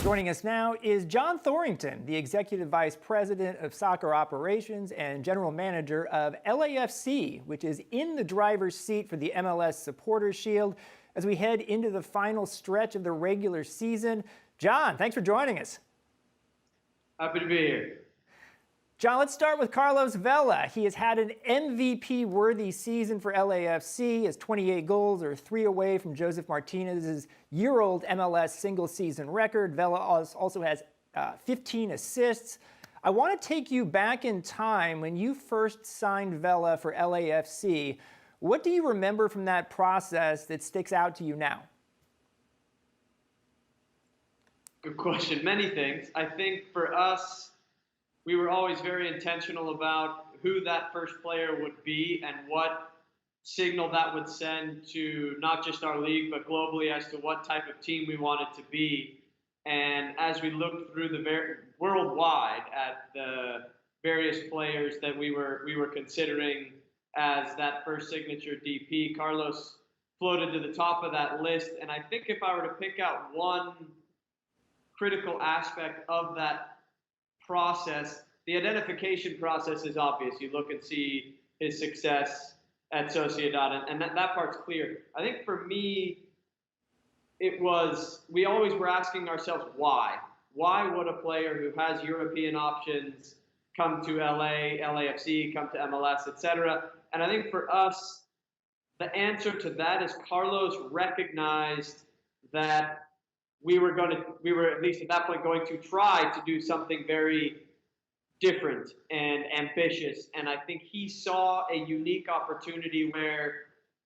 Joining us now is John Thorrington, the Executive Vice President of Soccer Operations and General Manager of LAFC, which is in the driver's seat for the MLS Supporters Shield as we head into the final stretch of the regular season. John, thanks for joining us. Happy to be here. John, let's start with Carlos Vela. He has had an MVP-worthy season for LAFC. His 28 goals are 3 away from Joseph Martinez's year-old MLS single-season record. Vela also has 15 assists. I want to take you back in time when you first signed Vela for LAFC. What do you remember from that process that sticks out to you now? Good question. Many things. I think for us, we were always very intentional about who that first player would be and what signal that would send to not just our league, but globally as to what type of team we wanted to be. And as we looked through the worldwide at the various players that we were considering as that first signature DP, Carlos floated to the top of that list. And I think if I were to pick out one critical aspect of that process, the identification process is obvious. You look and see his success at Sociedad, and that part's clear. I think for me, it was, we always were asking ourselves why. Why would a player who has European options come to LAFC, come to MLS, etc.? And I think for us, the answer to that is Carlos recognized that we were at least at that point going to try to do something very different and ambitious. And I think he saw a unique opportunity where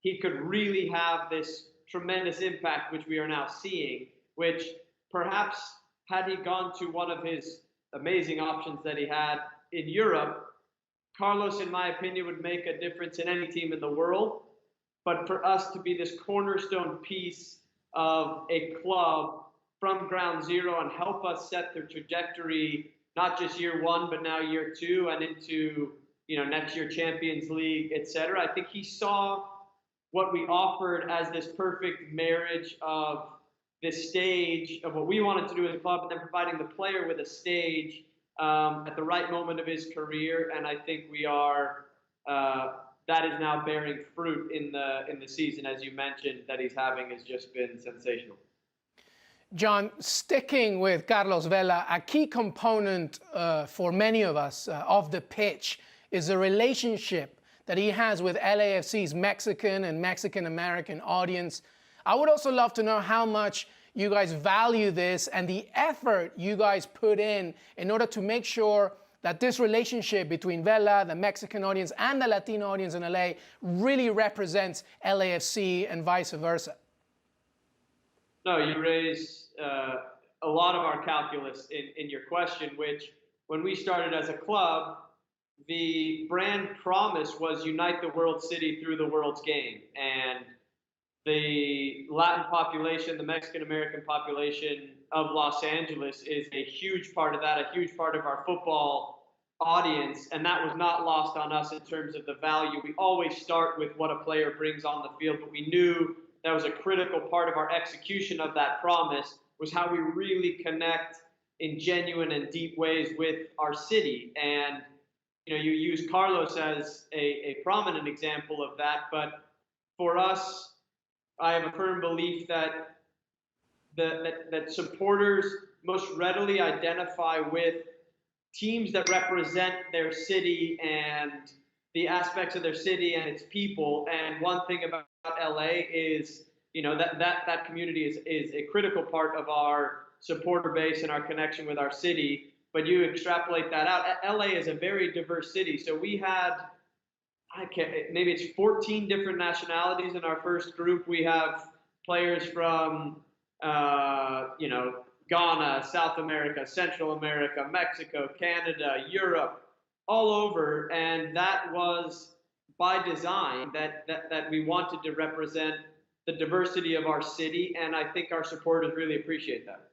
he could really have this tremendous impact, which we are now seeing, which perhaps had he gone to one of his amazing options that he had in Europe, Carlos, in my opinion, would make a difference in any team in the world. But for us to be this cornerstone piece of a club from ground zero and help us set the trajectory, not just year one, but now year two and into, next year Champions League, etc. I think he saw what we offered as this perfect marriage of this stage of what we wanted to do as a club, and then providing the player with a stage at the right moment of his career. And I think we are that is now bearing fruit in the season, as you mentioned, that he's having has just been sensational. John, sticking with Carlos Vela, a key component for many of us of the pitch is the relationship that he has with LAFC's Mexican and Mexican-American audience. I would also love to know how much you guys value this and the effort you guys put in order to make sure that this relationship between Vela, the Mexican audience, and the Latino audience in LA really represents LAFC and vice versa. No, you raise a lot of our calculus in your question, which when we started as a club, the brand promise was unite the world city through the world's game. And the Latin population, the Mexican-American population of Los Angeles is a huge part of that, a huge part of our football audience. And that was not lost on us in terms of the value. We always start with what a player brings on the field, but we knew that was a critical part of our execution of that promise was how we really connect in genuine and deep ways with our city. And, you use Carlos as a prominent example of that. But for us, I have a firm belief that that supporters most readily identify with teams that represent their city and the aspects of their city and its people. And one thing about LA is, that community is a critical part of our supporter base and our connection with our city. But you extrapolate that out. LA is a very diverse city. So we had, maybe it's 14 different nationalities in our first group. We have players from, Ghana, South America, Central America, Mexico, Canada, Europe, all over. And that was by design that we wanted to represent the diversity of our city. And I think our supporters really appreciate that.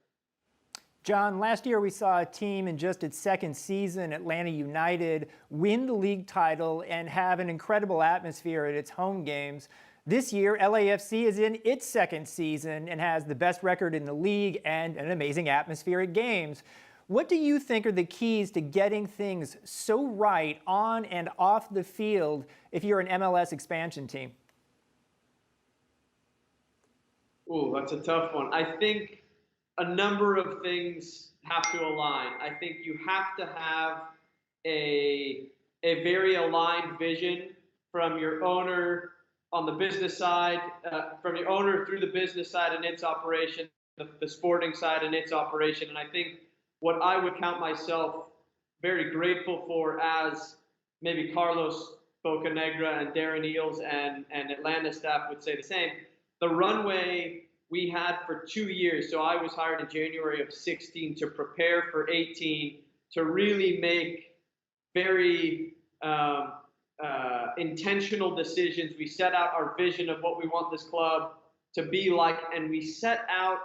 John, last year we saw a team in just its second season, Atlanta United, win the league title and have an incredible atmosphere at its home games. This year, LAFC is in its second season and has the best record in the league and an amazing atmosphere at games. What do you think are the keys to getting things so right on and off the field if you're an MLS expansion team? Oh, that's a tough one. I think a number of things have to align. I think you have to have a very aligned vision from your owner on the business side, from your owner through the business side and its operation, the sporting side and its operation. And I think what I would count myself very grateful for, as maybe Carlos Bocanegra and Darren Eales and Atlanta staff would say the same, the runway we had for 2 years. So I was hired in January of 16 to prepare for 18, to really make very intentional decisions. We set out our vision of what we want this club to be like, and we set out,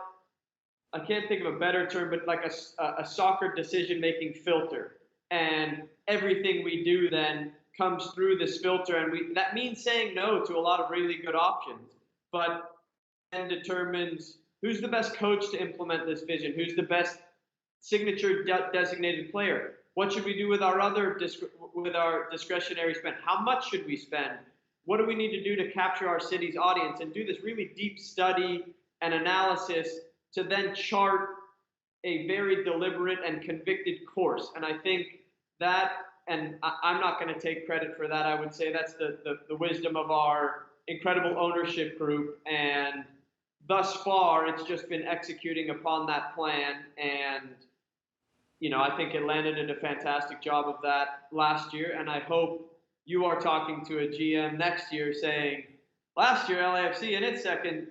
I can't think of a better term, but like a soccer decision-making filter. And everything we do then comes through this filter, and that means saying no to a lot of really good options, but then determines who's the best coach to implement this vision, who's the best signature designated player. What should we do with our discretionary spend? How much should we spend? What do we need to do to capture our city's audience, and do this really deep study and analysis to then chart a very deliberate and convicted course. And I think that, and I'm not going to take credit for that, I would say that's the wisdom of our incredible ownership group, and thus far it's just been executing upon that plan. And I think Atlanta did a fantastic job of that last year, and I hope you are talking to a GM next year saying, last year LAFC in its second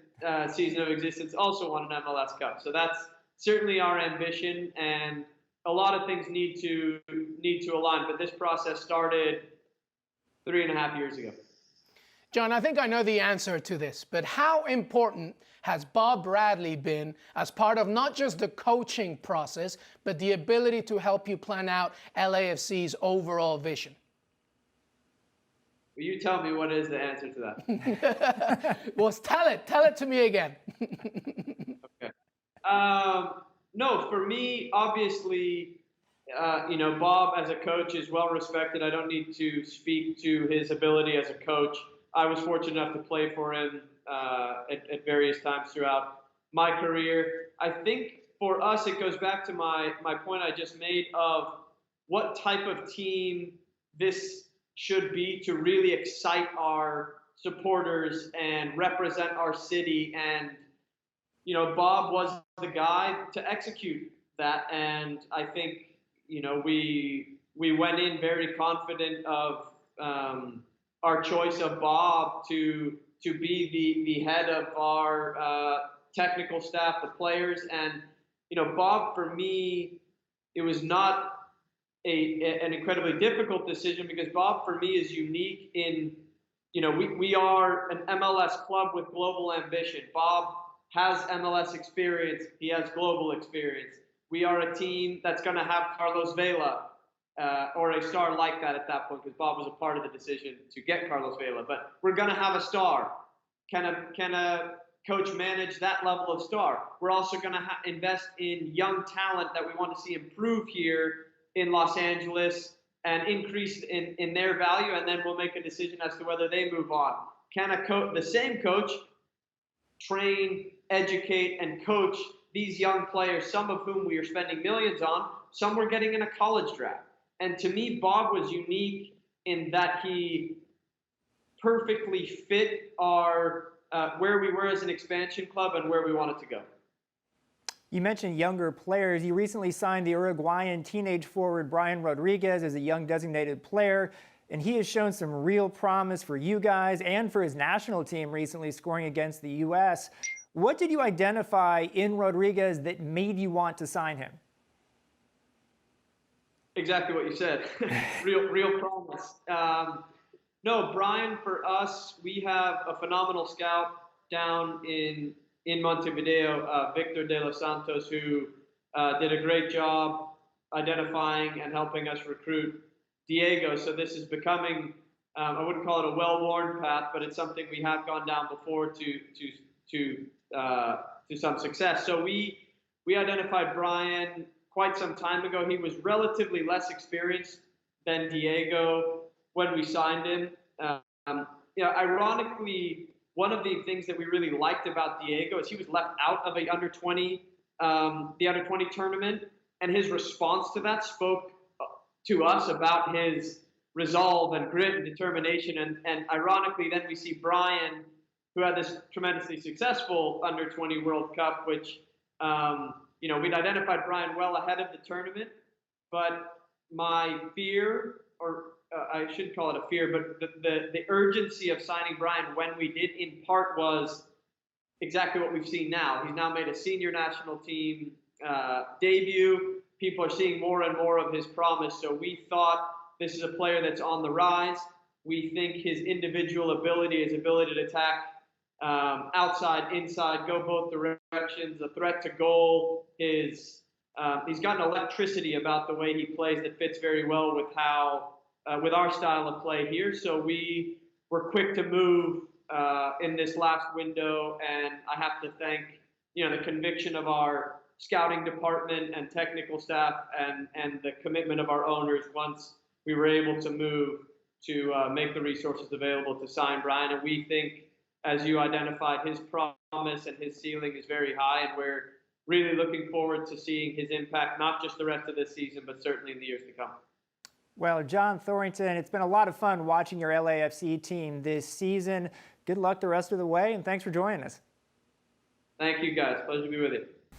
season of existence also won an MLS Cup. So that's certainly our ambition, and a lot of things need to align. But this process started 3.5 years ago. John, I think I know the answer to this, but how important has Bob Bradley been as part of not just the coaching process, but the ability to help you plan out LAFC's overall vision? Will you tell me what is the answer to that? Well, tell it to me again. Okay. No, for me, obviously, Bob as a coach is well respected. I don't need to speak to his ability as a coach. I was fortunate enough to play for him at various times throughout my career. I think for us, it goes back to my point I just made of what type of team this should be to really excite our supporters and represent our city. And, Bob was the guy to execute that. And I think, we went in very confident of our choice of Bob to be the head of our technical staff, the players. And, Bob, for me, it was not an incredibly difficult decision, because Bob, for me, is unique in, we are an MLS club with global ambition. Bob has MLS experience. He has global experience. We are a team that's going to have Carlos Vela, or a star like that at that point, because Bob was a part of the decision to get Carlos Vela. But we're going to have a star. Can a coach manage that level of star? We're also going to invest in young talent that we want to see improve here in Los Angeles and increase in their value, and then we'll make a decision as to whether they move on. Can the same coach train, educate, and coach these young players, some of whom we are spending millions on, some we're getting in a college draft? And to me, Bob was unique in that he perfectly fit our where we were as an expansion club and where we wanted to go. You mentioned younger players. You recently signed the Uruguayan teenage forward Brian Rodriguez as a young designated player, and he has shown some real promise for you guys and for his national team recently, scoring against the U.S. What did you identify in Rodriguez that made you want to sign him? Exactly what you said. real promise. No, Brian, for us, we have a phenomenal scout down in Montevideo, Victor de los Santos, who did a great job identifying and helping us recruit Diego. So this is becoming I wouldn't call it a well-worn path, but it's something we have gone down before to some success. So we identified Brian quite some time ago. He was relatively less experienced than Diego when we signed him. Ironically, one of the things that we really liked about Diego is he was left out of the under 20 tournament, and his response to that spoke to us about his resolve and grit and determination. And ironically, then we see Brian, who had this tremendously successful under 20 World Cup, which we'd identified Brian well ahead of the tournament. But my fear, or I shouldn't call it a fear, but the urgency of signing Brian when we did, in part, was exactly what we've seen now. He's now made a senior national team debut. People are seeing more and more of his promise. So we thought this is a player that's on the rise. We think his individual ability, his ability to attack outside, inside, go both directions, a threat to goal, he's got an electricity about the way he plays that fits very well with with our style of play here. So we were quick to move in this last window, and I have to thank the conviction of our scouting department and technical staff, and the commitment of our owners once we were able to move to make the resources available to sign Brian. And we think, as you identified, his promise and his ceiling is very high, and we're really looking forward to seeing his impact, not just the rest of this season, but certainly in the years to come. Well, John Thorrington, it's been a lot of fun watching your LAFC team this season. Good luck the rest of the way, and thanks for joining us. Thank you, guys. Pleasure to be with you.